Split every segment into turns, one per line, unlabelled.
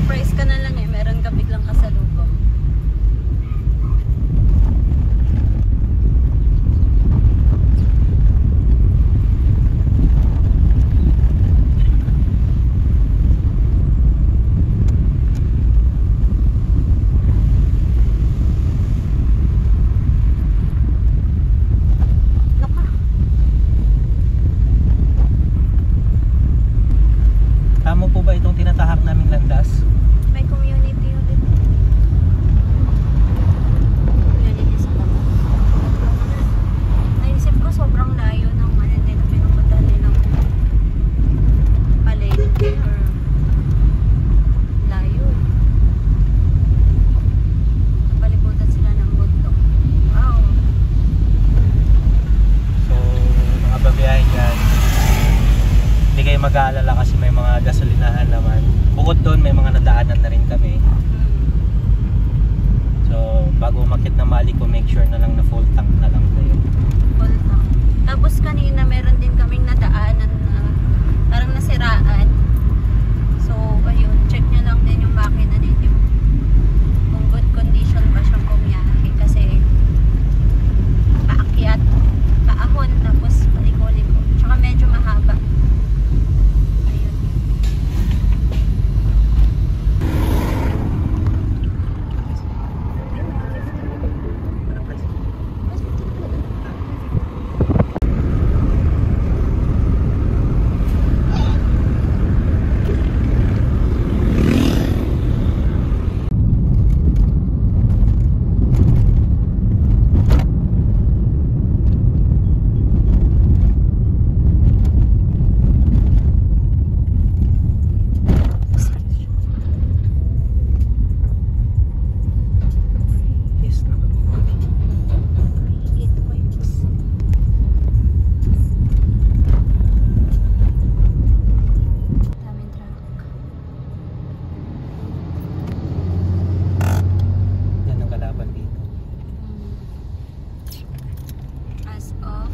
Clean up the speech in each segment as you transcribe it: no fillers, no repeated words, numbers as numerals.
masurprise ka na lang eh. Meron ka biglang kasalubong.
Tama po ba itong tinatahak naming landas?
May community ulit. Community sa baba. Naisip ko sobrang layo ng ano din na pinupunta nilang palengke or layo. Palibutan sila ng bundok. Wow.
So, mga babiyahin yan, hindi kayo mag-aalala kasi may mga gasolinahan naman. Bukod doon, may mga nadaanan na rin kami. So, bago umakyat na Maliko, make sure na lang na full tank na lang kayo.
Full tank. Tapos kanina meron din kaming nadaanan na parang nasiraan. So, ayun, check nyo lang din yung makina ninyo. Kung good condition ba siyang bumiyahe. Kasi paakyat, paahon, tapos paliko-liko. Tsaka medyo mahaba. Ayun.
Yes,
It works. Daming truck.
yan ang kalaban dito.
As of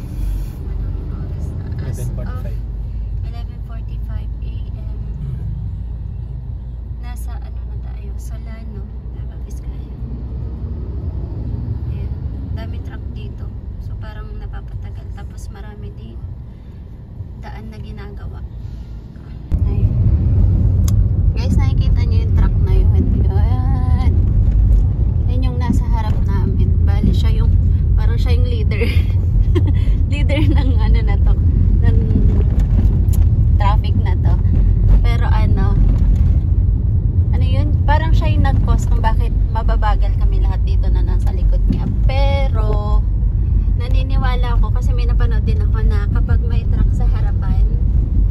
anong oras na? As of
11:45.
11:45 AM. Nasa ano na tayo? Solano, Nueva Vizcaya. Ayan. Daming truck dito. So parang napapatagal. Tapos marami din daan na ginagawa. Ayun. Guys, nakikita niyo yung truck na yun. Ayan. Yan yung nasa harap namin. Bali siya yung, parang siya yung leader. Leader ng ano na to. Ng traffic na to. Pero ano yun, parang siya yung nag-cause kung bakit mababagal kami lahat dito na nasa likod niya. Pero naniniwala ako kasi may napanood din ako na kapag may truck sa harapan,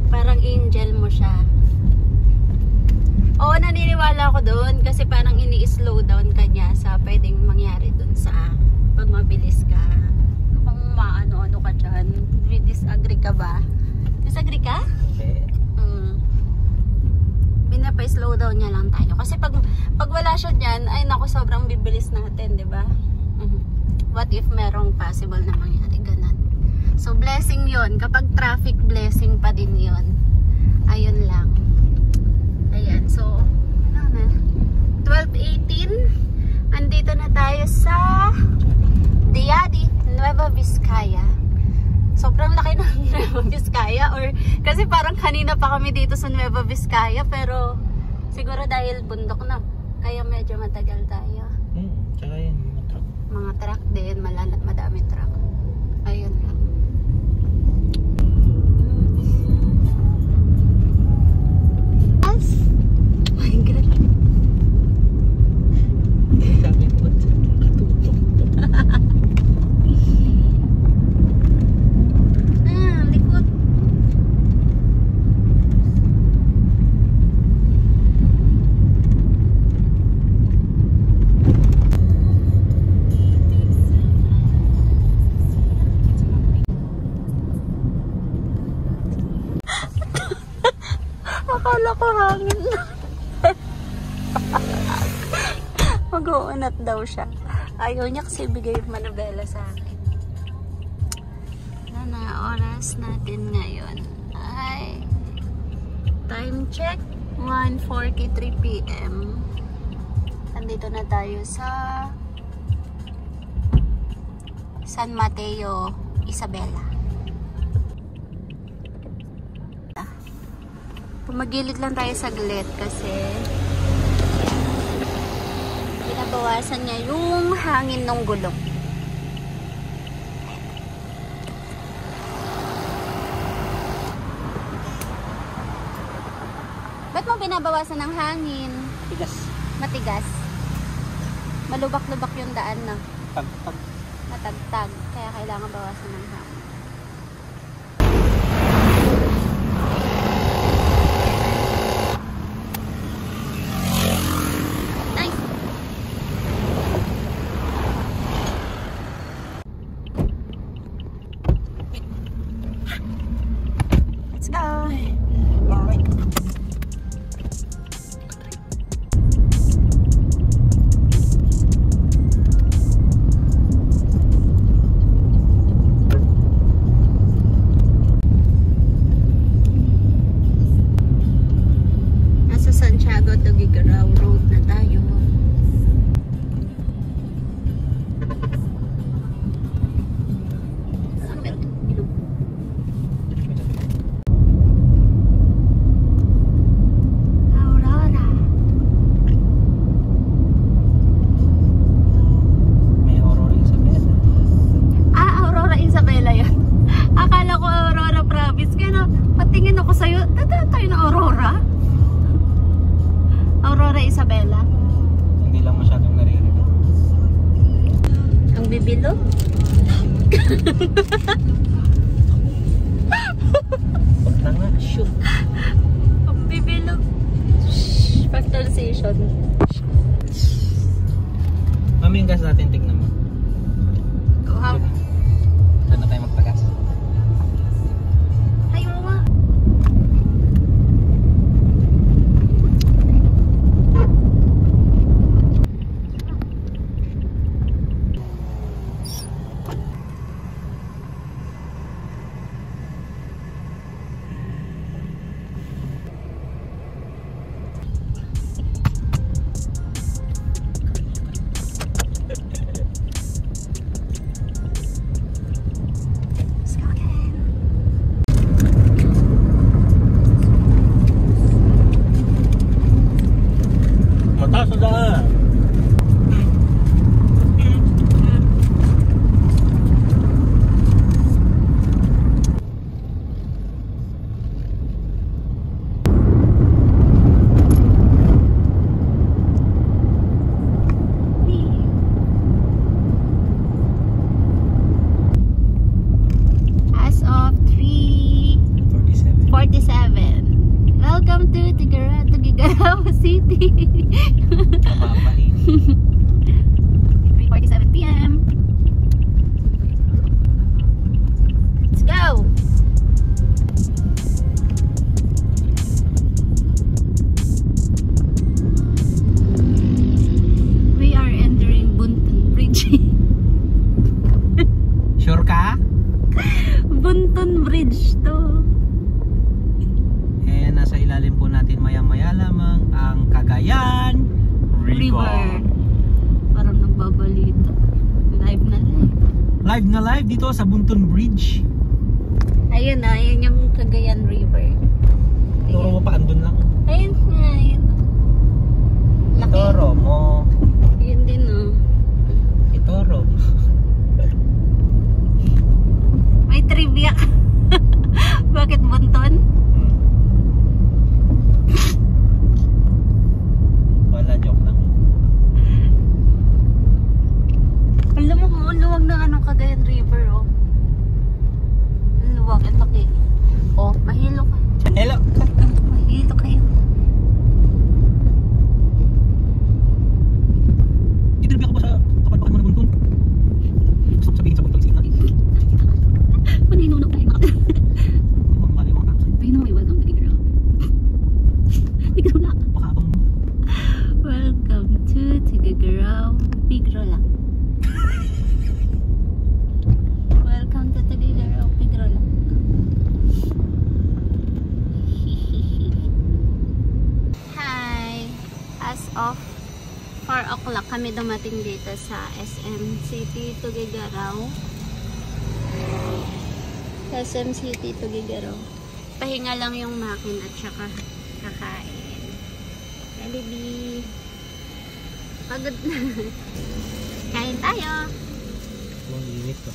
parang angel mo siya. Oo, naniniwala ako doon kasi parang ini-slow down ka niya sa pwedeng mangyari doon sa pag mabilis ka. Kung maano-ano ka dyan, disagree ka ba? Disagree ka?
Okay.
Pinapa-slow down niya lang tayo. Kasi pag wala siya dyan, ay naku, sobrang bibilis natin, di ba? What if merong possible na mangyari ganun? So, blessing yon. Kapag traffic, blessing pa din yon. Ayun lang. Ayan. So, ano na? 12:18. Andito na tayo sa Diadi, Nueva Vizcaya. Sobrang laki ng Nueva Vizcaya or kasi parang kanina pa kami dito sa Nueva Vizcaya pero siguro dahil bundok na kaya medyo matagal tayo.
Tsaka yun,
Mga truck din, madami truck. Ayun lang. As my God.
sabi ko, katulog.
Likod. Akala ko hangin na. Mag-uunat daw siya. Ayaw niya kasi bigay yung manubela sa akin. Na oras natin ngayon ay time check 1:43 PM. Nandito na tayo sa San Mateo, Isabela. Pumagilid lang tayo saglit kasi binabawasan niya yung hangin ng gulong. Ba't mo binabawasan ng hangin?
Tigas.
Matigas. Malubak-lubak yung daan na.
Pag.
Matagtag. Kaya kailangan bawasan ng hangin. Nice! Let's go!
Alright.
Nasa Santiago to Gigarao Road na tayo. Aurora.
May Aurora Isabela.
Aurora Isabela yun. Akala ko Aurora Province. Kaya patingin ako sa'yo. Tata tayo na Aurora. Aurora Isabela.
Hindi lang masyadong naririnig.
Ang bibilo?
Huwag na nga. Shoot.
Ang bibilo. Shhh. Factorization.
Mami, yung gas natin, tignan mo.
Go how?
Saan na tayo magpagas?
Ayaw nga. Let's go again.
Mataas na daan.
As of 3:47.
47.
Welcome to Gigarao City.
Mapapain.
3:47 PM. Let's go. We are entering Buntun Bridge.
Sure ka?
Buntun Bridge to.
Eh, nasa ilalim po natin maya-maya lamang ang Cagayan
River. Parang nagbabalita. Live na live.
Live na live dito sa Buntun Bridge.
Ayun na, ayun yung Cagayan River.
Turo mo pa, andun lang.
Ayun nga, ayun. Laki.
Itoro mo.
Yun din oh.
Itoro.
May trivia ka. Bakit bunton?
Wala, joke lang.
Alam mo, ang luwag ng anong Cagayan River oh. Ang luwag, ang laki. Oh, mahilo ka.
Hello.
Mahilo kayo.
Itinabli ako ba sa kapalpakan mo na Buntun? Gusto ko sabihin sa Buntun Sina.
Maninunog tayo makatira.
Mga mali mga taksan.
Ayun na, may welcome to Gigarao. Gigarao lang.
Pakabang mo.
Welcome to Gigarao. Gigarao lang. Welcome to Gigarao. Gigarao lang. of 4 o'clock kami dumating dito sa SM City Tuguegarao. SM City Tuguegarao. Pahinga lang yung makin at saka kakain. Jollibee. Pagod na. Kain tayo.
Ang init to.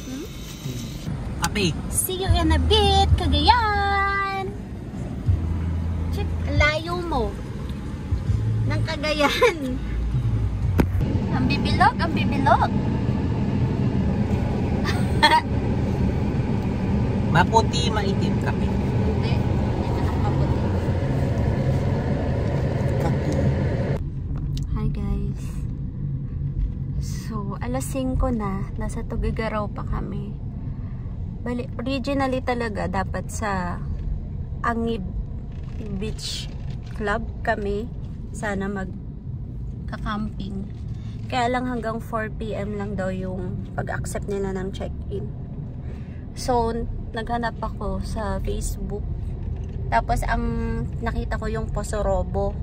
Hmm?
Kape.
See you in a bit, Cagayan! Check, layo mo. Ng Cagayan. Ang bibilog, ang bibilog.
Maputi, maitim kape.
Hindi, hindi man ang maputi.
Kape.
Hi guys. So, alas 5 na. Nasa Tuguegarao pa kami. Bali, originally talaga dapat sa Angib Beach Club kami sana magka-camping. Kaya lang hanggang 4 PM lang daw yung pag-accept nila ng check-in. So, naghanap ako sa Facebook. Tapos, ang nakita ko yung Posorobo.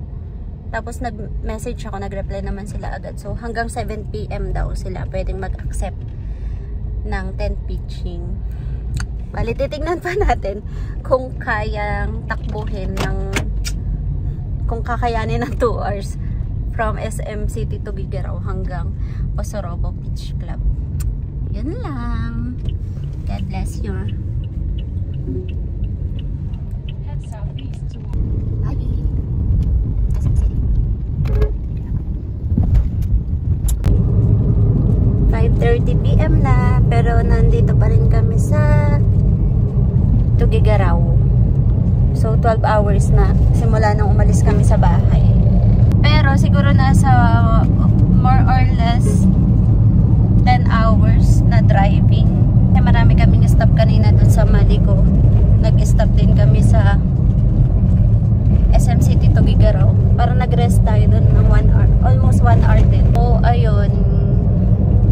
Tapos, nag-message ako, nag-reply naman sila agad. So, hanggang 7 PM daw sila pwedeng mag-accept ng tent pitching. Bali, titignan pa natin kung kayang takbuhin ng kung kakayanin ng 2 hours from SM City Tuguegarao hanggang Posorobo Beach Club. Yun lang. God bless you.
Head southeast to
Bye. SM City. 5:30 PM na, pero nandito pa rin kami sa Tuguegarao. So 12 hours na simula nang umalis kami sa bahay. Pero siguro nasa more or less 10 hours na driving. Kaya marami kaming stop kanina dun sa Malico. Nag-stop din kami sa SM City Tuguegarao. Para nag-rest tayo dun ng 1 hour. Almost 1 hour din. So ayun,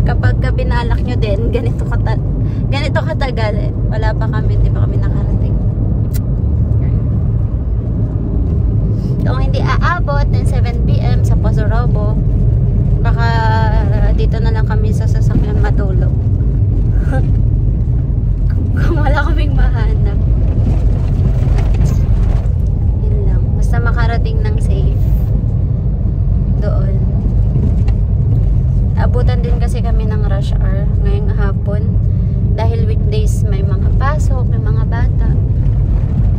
kapag binalak nyo din, ganito katagal eh. Wala pa kami, hindi pa kami nakarating. Kung hindi aabot ng 7 PM sa Posorobo, baka dito na lang kami sa sasakyan matulog. Kung wala kaming mahanap. Yun lang. Basta makarating ng safe doon. Abutan din kasi kami ng rush hour ngayong hapon. Dahil weekdays may mga pasok, may mga bata.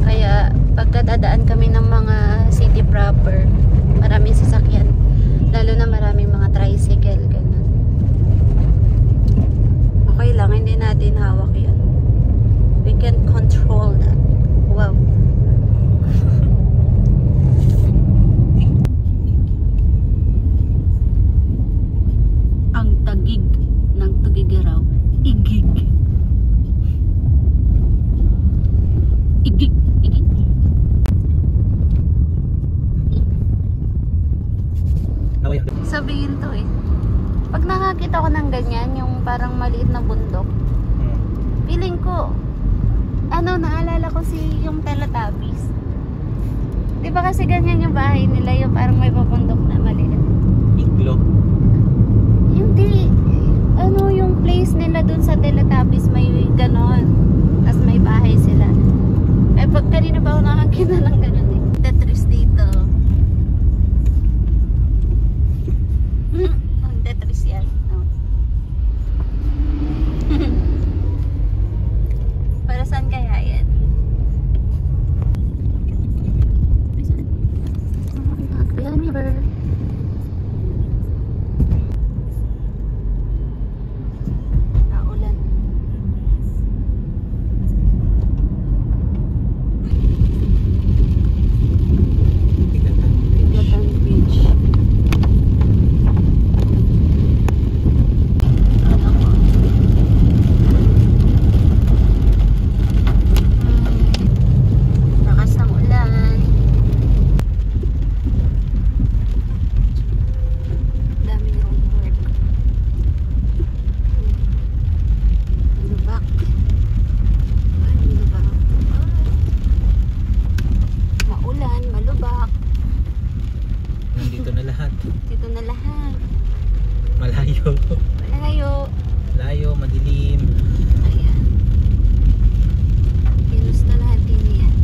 Kaya pagkadadaan kami ng mga city proper, maraming sasakyan. Lalo na maraming mga tricycle, ganun. Okay lang, hindi natin hawak yun. We can control that. Wow. Ang tagig ng Tuguegarao, igig. Igig, igig. Sabihin to eh. Pag nakakita ko ng ganyan, yung parang maliit na bundok, feeling ko, naalala ko yung Teletubbies. Di ba kasi ganyan yung bahay nila, yung parang may pabundok na maliit.
Iglo.
Hindi. Yung place nila dun sa Teletubbies, may ganon. Tapos may bahay sila. Eh, pag kanina pa ako nakakita ng ganon eh. Tetris dito. Ang Tetris yan. No. Para saan kaya yan? River.
lahat.
Dito na lahat.
Malayo.
Malayo.
Malayo, madilim.
Ayan. Pinus na lahat din yan.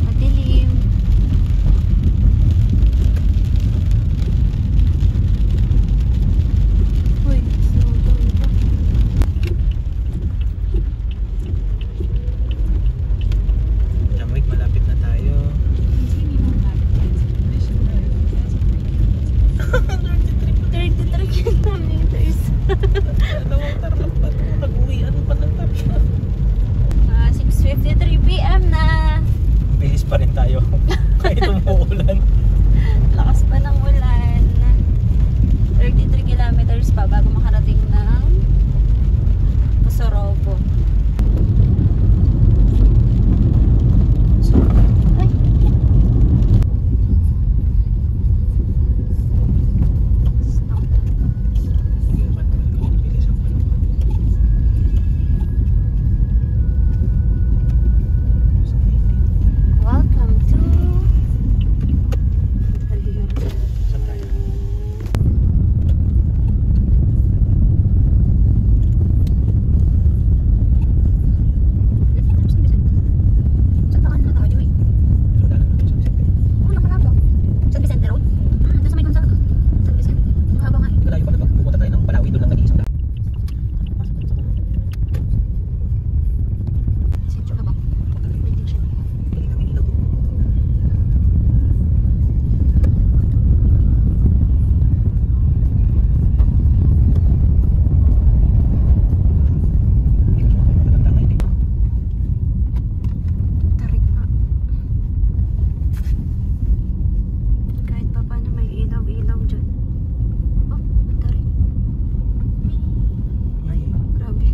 Madilim. Uy, sunod pa.
Jamwick, malapit na tayo.
Continue on that Mission Road.
33 kilometers.
Dalawang tarlak pa ito. Nag-uwian pa ng tabi.
6:53 p.m. na.
Bilis pa rin tayo. Kahit umuulan.
Lakas pa ng ulan. 33 kilometers pa bago makarating ng Pusorobo. Ay. Stop.
Bilis ang panahon.
Welcome to
Saan tayo?
Saan takan na tayo eh?
So, dalan natin sa Vicente.
Oo, nakalabo. San Vicente Road? Doon sa may Gonzaga. San Vicente. Mahaba nga eh.
Malayo pa na ito. Pupunta tayo ng Palawi. Doon lang nag-iisang daan.
Sityo ka ba? Waiting shed.
Hindi kami ilaw. Hindi ko makakapaganda ngayon eh.
Tarik na. Kahit pa paano may ilaw-ilaw dyan. Oh, tarik.
Ay,
Grabe.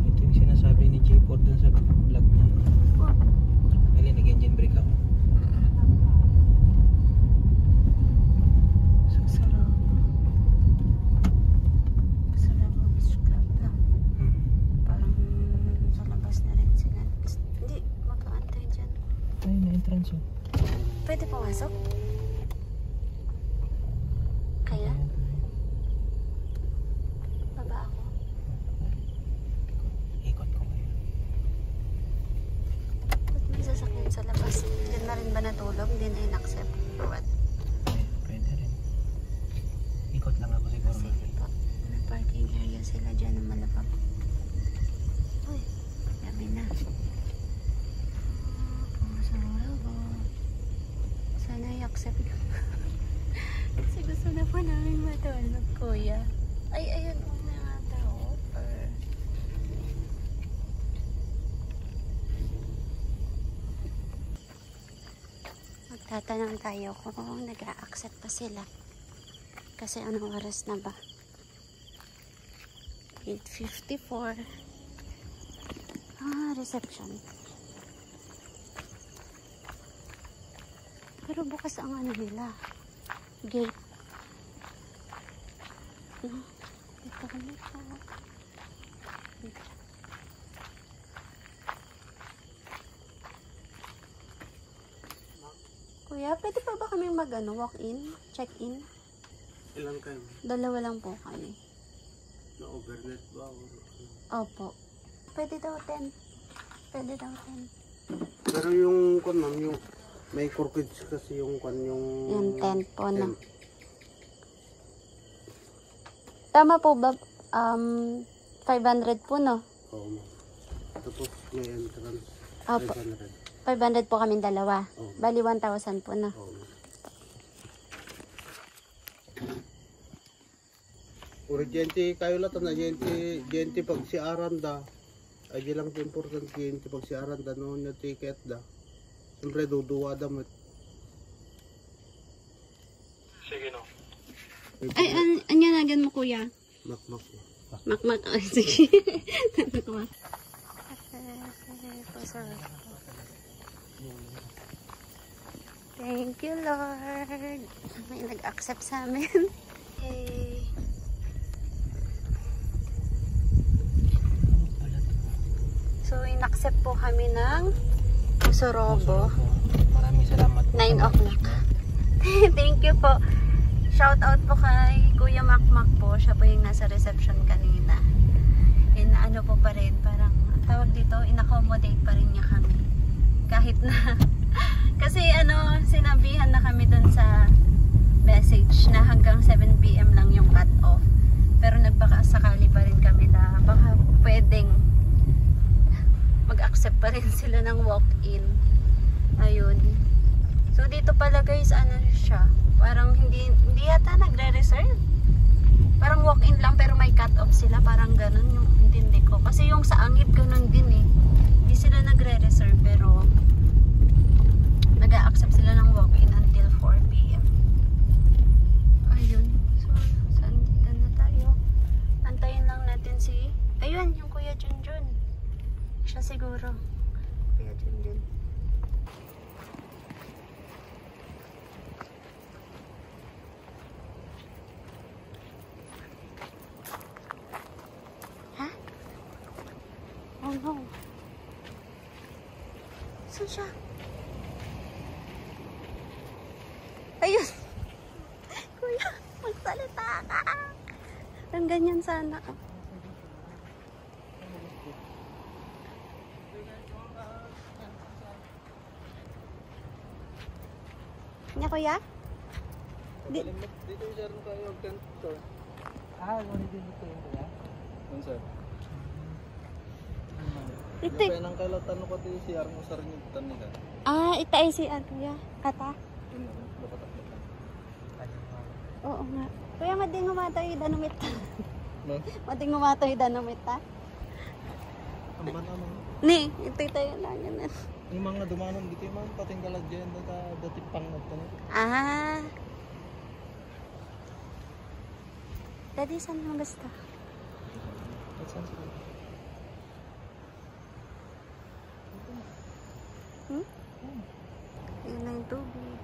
ito yung sinasabi ni J4 dun sa vlog niya.
Oh.
Ay, nag-engine brake ako.
Sarap. Sarap mag-scrap lang. Parang sa labas na rin sila. Hindi, mag-aantay dyan.
Ay, na-entrance oh.
Pwede pumasok? Kaya? Baba ako.
Ikot ko ngayon.
Ba't may sasakyan sa labas? Diyan na rin ba natulog? Hindi na in-accept? Or what?
Pwede rin. Ikot lang ako siguro.
Sige po. May parking area sila dyan na malapag. Uy, dami na. Pusorobo. Sana i-accept ko. Kasi gusto na po namin matulog, kuya. Ay, ayun. May mga tao. Magtatanong tayo kung nag-a-accept pa sila. Kasi anong oras na ba? 8:54. Reception. Pero bukas ang ano nila. Gate. Dito kami po. Kuya, pwede pa ba kami walk-in? Check-in?
Ilang kayo?
Dalawa lang po kami.
Na-overnight ba?
Opo. Pwede daw 10. Pwede daw 10.
Pero yung kwan ma'am, yung may corkage kasi yung kwan yung...
Yung 10 po na. Tama po ba? 500 po, no?
Oo ma'am. Tapos may entrance.
Opo.
500.
500 po kami dalawa.
Oo.
Bali 1,000 po, no?
Oo ma'am. Urgente kayo lahat na gente pag si Aranda. Ay di lang important gente pag si Aranda no na ticket da. Siyempre duduwa da mo.
Sige no.
Ay, anyanagan mo, kuya?
Makmak.
Makmak. Ay, sige. Nakuha. Thank you, Lord. May nag-accept sa amin. Hey. So, in-accept po kami ng Pusorobo.
Maraming salamat.
9 o'clock. you po. Shout out po kay Kuya Makmak po. Siya po yung nasa reception kanina. And ano po pa rin, parang tawag dito, in-accommodate pa rin niya kami. Kahit na, kasi ano, sinabihan na kami dun sa message na hanggang 7 PM lang yung cut off. Pero nagbakasakali pa rin kami na baka pwedeng mag-accept pa rin sila ng walk-in. Ayun. So dito pala guys, ano siya, parang hindi yata nagre-reserve. Parang walk-in lang pero may cut-off sila, parang ganun yung intindi ko. Kasi yung sa Angib ganun din eh. Hindi sila nagre-reserve pero nag-a-accept sila ng walk-in until 4 PM. Ayun. So, saan dito na tayo? Antayin lang natin si, ayun, yung Kuya Junjun. Siya siguro. Kuya Junjun. Oh no. Saan siya? Ayun. Kuya, magsalita ka. Ang ganyan sana. Niya kuya?
Dito yung sir kayo tent sir.
Wala din dito yung kuya.
Ano sir?
Ito.
Kaya nang kailatan ko tayo si Armo sir yung tanin ka.
Ita ay si kuya. Kata? Oo nga. Kuya, mading umatay danumit.
No?
Mading umatay danumit ta.
Ang ba naman?
Ni, ito tayo lang yan.
Yung mga dumanon dito yung mga pating galagyan dati pangat ka na.
Daddy, saan mo gusto?
Saan sila?
Yun na yung tubig.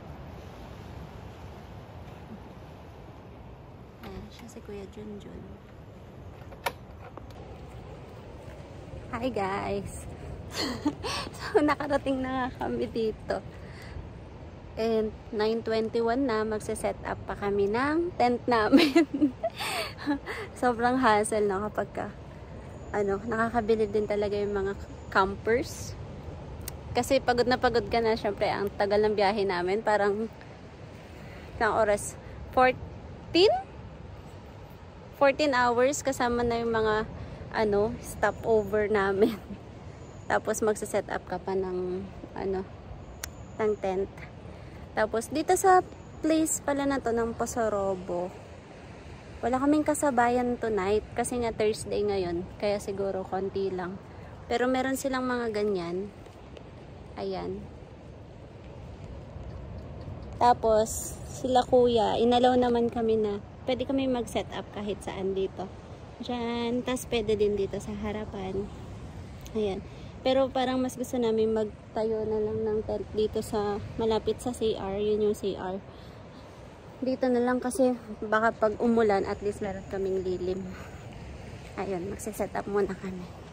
Ayan, siya si Kuya Junjun. Hi guys! So, nakarating na nga kami dito. And 9:21 na, magse-set up pa kami ng tent namin. Sobrang hassle no kapag nakakabili din talaga yung mga campers. Kasi pagod ka na, syempre ang tagal ng biyahe namin, parang ilang oras? 14 hours kasama na yung mga stopover namin. Tapos magse-set up ka pa ng ng tent. Tapos dito sa place pala na to ng Posorobo, wala kaming kasabayan tonight kasi nga Thursday ngayon, kaya siguro konti lang. Pero meron silang mga ganyan. Ayan. Tapos sila kuya, inalaw naman kami na pwede kami mag-set up kahit saan dito. Diyan, tas pwede din dito sa harapan. Ayan. Pero parang mas gusto namin magtayo na lang ng tent dito sa malapit sa CR. Yun yung CR. Dito na lang kasi baka pag umulan at least meron kaming lilim. Ayun, magse-set up muna kami.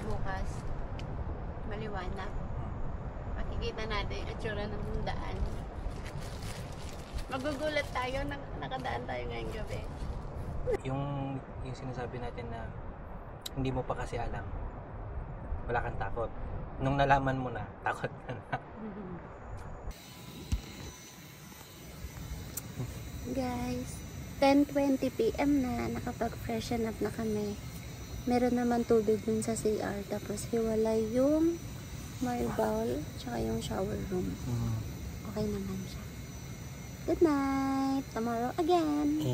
Bukas maliwanag, makikita natin yung itsura ng daan. Magugulat tayo na nakadaan tayo ngayong gabi.
Yung sinasabi natin na hindi mo pa kasi alam, wala kang takot. Nung nalaman mo na, takot ka na.
Guys, 10:20 PM na, nakapag-freshen up na kami. Meron naman tubig dun sa CR, tapos hiwalay yung marble tsaka yung shower room. Okay naman siya. Good night! Tomorrow again!